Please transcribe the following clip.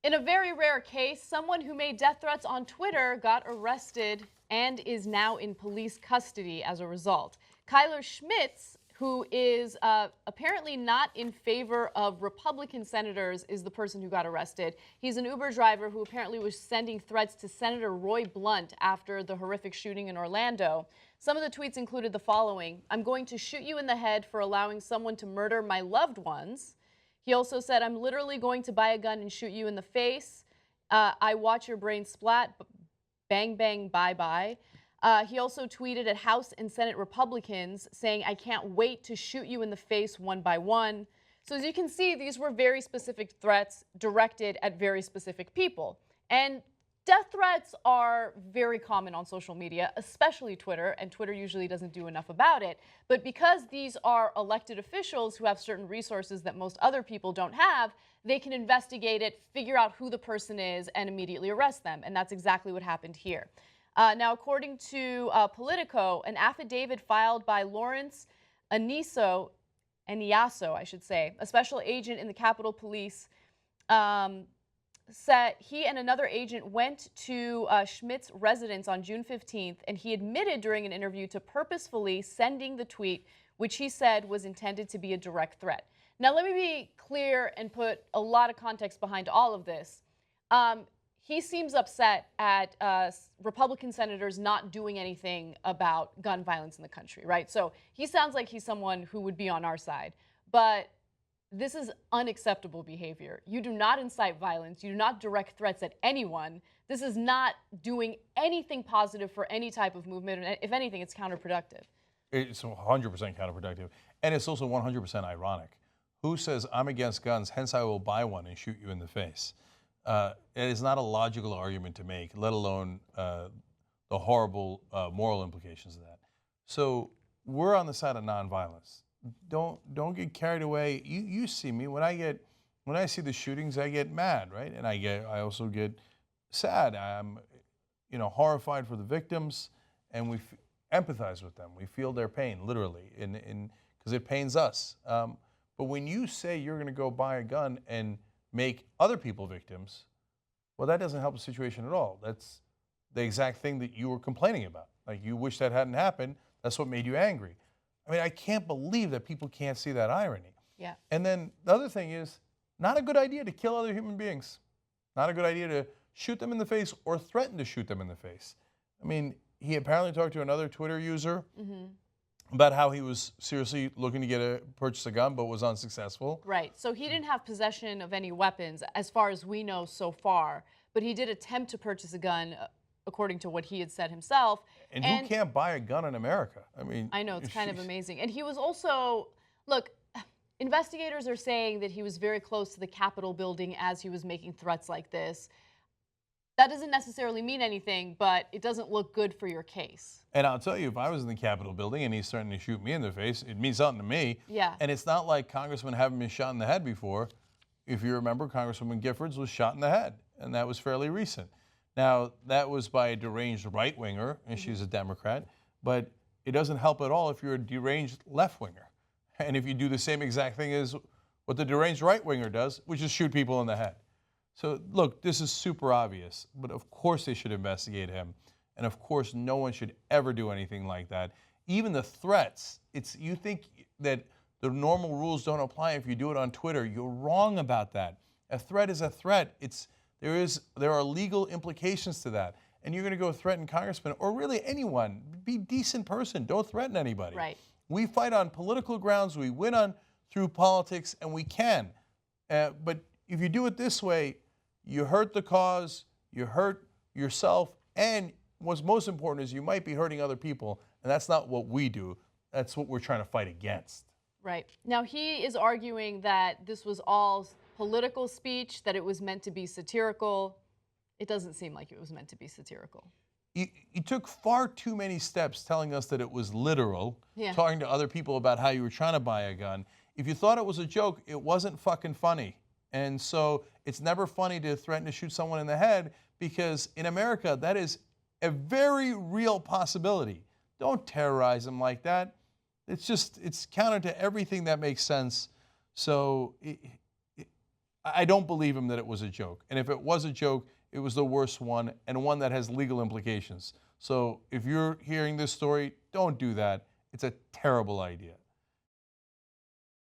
In a very rare case, someone who made death threats on Twitter got arrested and is now in police custody as a result. Kyler Schmitz, who is apparently not in favor of Republican senators, is the person who got arrested. He's an Uber driver who apparently was sending threats to Senator Roy Blunt after the horrific shooting in Orlando. Some of the tweets included the following: "I'm going to shoot you in the head for allowing someone to murder my loved ones." He also said, "I'm literally going to buy a gun and shoot you in the face. I watch your brain splat. Bang, bang, bye-bye." He also tweeted at House and Senate Republicans saying, "I can't wait to shoot you in the face one by one." So as you can see, these were very specific threats directed at very specific people. And death threats are very common on social media, especially Twitter, and Twitter usually doesn't do enough about it. But because these are elected officials who have certain resources that most other people don't have, they can investigate it, figure out who the person is, and immediately arrest them. And that's exactly what happened here. Now, according to Politico, an affidavit filed by Lawrence Eniaso, I should say, a special agent in the Capitol Police, said he and another agent went to Schmidt's residence on June 15th, and he admitted during an interview to purposefully sending the tweet, which he said was intended to be a direct threat. Now, let me be clear and put a lot of context behind all of this. He seems upset at Republican senators not doing anything about gun violence in the country, right? So he sounds like he's someone who would be on our side. But this is unacceptable behavior. You do not incite violence. You do not direct threats at anyone. This is not doing anything positive for any type of movement. If anything, it's counterproductive. It's 100% counterproductive. And it's also 100% ironic. Who says, "I'm against guns, hence I will buy one and shoot you in the face"? It is not a logical argument to make, let alone the horrible moral implications of that. So we're on the side of nonviolence. Don't get carried away. You see me when I see the shootings, I get mad, right? And I also get sad. I'm horrified for the victims, and we empathize with them. We feel their pain, literally, because it pains us. But when you say you're going to go buy a gun and make other people victims, well, that doesn't help the situation at all. That's the exact thing that you were complaining about. Like, you wish that hadn't happened. That's what made you angry. I mean, I can't believe that people can't see that irony. Yeah. And then the other thing is, not a good idea to kill other human beings. Not a good idea to shoot them in the face or threaten to shoot them in the face. I mean, he apparently talked to another Twitter user about how he was seriously looking to purchase a gun, but was unsuccessful. Right. So he didn't have possession of any weapons, as far as we know so far. But he did attempt to purchase a gun, according to what he had said himself. And who can't buy a gun in America? I mean, I know, it's kind of amazing. And he was also, look, investigators are saying that he was very close to the Capitol building as he was making threats like this. That doesn't necessarily mean anything, but it doesn't look good for your case. And I'll tell you, if I was in the Capitol building and he's starting to shoot me in the face, it means something to me. Yeah. And it's not like congressmen haven't been shot in the head before. If you remember, Congresswoman Giffords was shot in the head, and that was fairly recent. Now, that was by a deranged right-winger, and she's a Democrat, but it doesn't help at all if you're a deranged left-winger. And if you do the same exact thing as what the deranged right-winger does, which is shoot people in the head. So, look, this is super obvious, but of course they should investigate him. And of course, no one should ever do anything like that. Even the threats, you think that the normal rules don't apply if you do it on Twitter. You're wrong about that. A threat is a threat. There are legal implications to that. And you're going to go threaten congressmen, or really anyone. Be a decent person. Don't threaten anybody. Right. We fight on political grounds. We win through politics, and we can. But if you do it this way, you hurt the cause, you hurt yourself, and what's most important is you might be hurting other people, and that's not what we do. That's what we're trying to fight against. Right. Now, he is arguing that this was all political speech, that it was meant to be satirical. It doesn't seem like it was meant to be satirical. You took far too many steps telling us that it was literal, talking to other people about how you were trying to buy a gun. If you thought it was a joke, it wasn't fucking funny. And so it's never funny to threaten to shoot someone in the head, because in America, that is a very real possibility. Don't terrorize them like that. It's counter to everything that makes sense. So I don't believe him that it was a joke. And if it was a joke, it was the worst one and one that has legal implications. So if you're hearing this story, don't do that. It's a terrible idea.